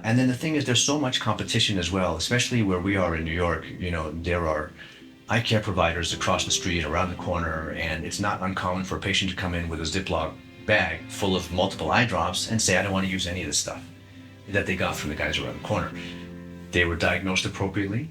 And then the thing is, there's so much competition as well, especially where we are in New York. There are eye care providers across the street, around the corner, and it's not uncommon for a patient to come in with a Ziploc bag full of multiple eye drops and say, I don't want to use any of this stuff that they got from the guys around the corner. They were diagnosed appropriately.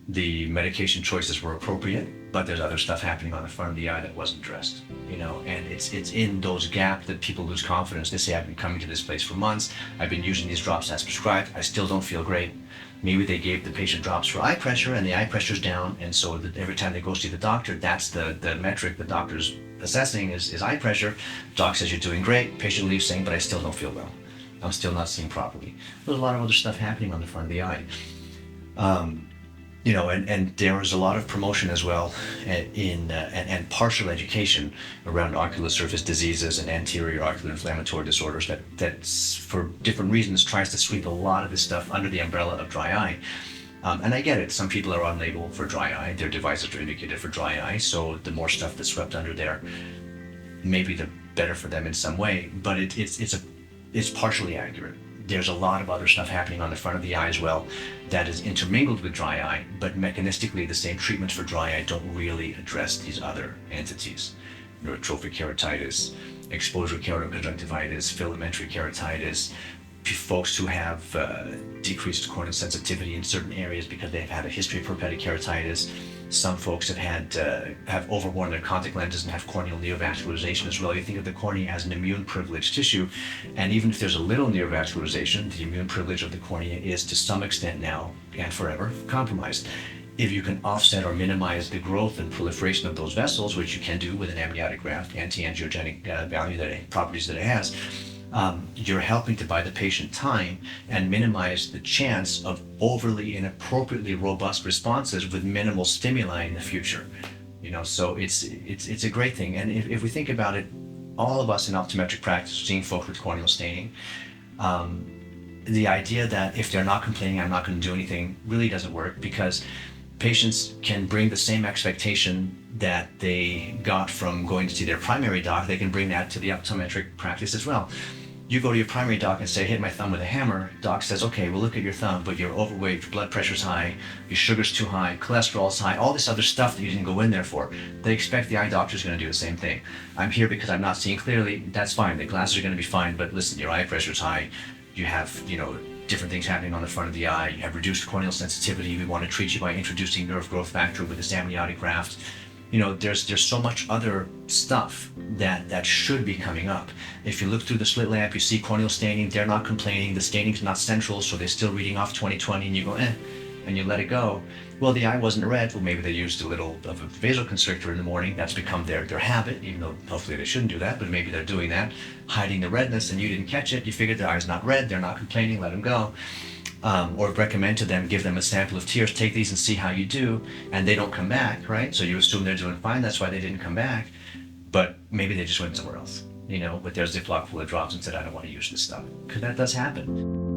The medication choices were appropriate, but there's other stuff happening on the front of the eye that wasn't addressed, and it's in those gaps that people lose confidence. They say, I've been coming to this place for months, I've been using these drops as prescribed, I still don't feel great. Maybe they gave the patient drops for eye pressure and the eye pressure's down, and so every time they go see the doctor, that's the metric the doctor's assessing is eye pressure. Doc says, you're doing great. Patient leaves saying, but I still don't feel well. I'm still not seeing properly. There's a lot of other stuff happening on the front of the eye. And there is a lot of promotion as well and partial education around ocular surface diseases and anterior ocular inflammatory disorders that's for different reasons tries to sweep a lot of this stuff under the umbrella of dry eye. And I get it, some people are on label for dry eye, their devices are indicated for dry eye, so the more stuff that's swept under there, maybe the better for them in some way, but it's partially accurate. There's a lot of other stuff happening on the front of the eye as well that is intermingled with dry eye, but mechanistically the same treatments for dry eye don't really address these other entities. Neurotrophic keratitis, exposure keratoconjunctivitis, filamentary keratitis, folks who have decreased corneal sensitivity in certain areas because they've had a history of herpetic keratitis. Some folks have overworn their contact lenses and have corneal neovascularization as well. You think of the cornea as an immune privileged tissue, and even if there's a little neovascularization, the immune privilege of the cornea is to some extent now and forever compromised. If you can offset or minimize the growth and proliferation of those vessels, which you can do with an amniotic graft, anti-angiogenic properties that it has, you're helping to buy the patient time and minimize the chance of overly inappropriately robust responses with minimal stimuli in the future. So it's a great thing. And if we think about it, all of us in optometric practice seeing folks with corneal staining, the idea that if they're not complaining, I'm not going to do anything really doesn't work, because patients can bring the same expectation that they got from going to see their primary doc, they can bring that to the optometric practice as well. You go to your primary doc and say, hit my thumb with a hammer. Doc says, okay, we'll look at your thumb, but you're overweight, your blood pressure's high, your sugar's too high, cholesterol's high, all this other stuff that you didn't go in there for. They expect the eye doctor's going to do the same thing. I'm here because I'm not seeing clearly. That's fine. The glasses are going to be fine, but listen, your eye pressure's high. You have, different things happening on the front of the eye. You have reduced corneal sensitivity. We want to treat you by introducing nerve growth factor with this amniotic graft. There's so much other stuff that should be coming up. If you look through the slit lamp, you see corneal staining, they're not complaining, the staining's not central, so they're still reading off 20/20, and you go, and you let it go. Well, the eye wasn't red. Well, maybe they used a little of a vasoconstrictor in the morning. That's become their habit, even though hopefully they shouldn't do that, but maybe they're doing that, hiding the redness, and you didn't catch it. You figured their eye's not red, they're not complaining, let them go. Or recommend to them, give them a sample of tears, take these and see how you do, and they don't come back, right? So you assume they're doing fine, that's why they didn't come back, but maybe they just went somewhere else, with their Ziploc full of drops and said, I don't want to use this stuff, because that does happen.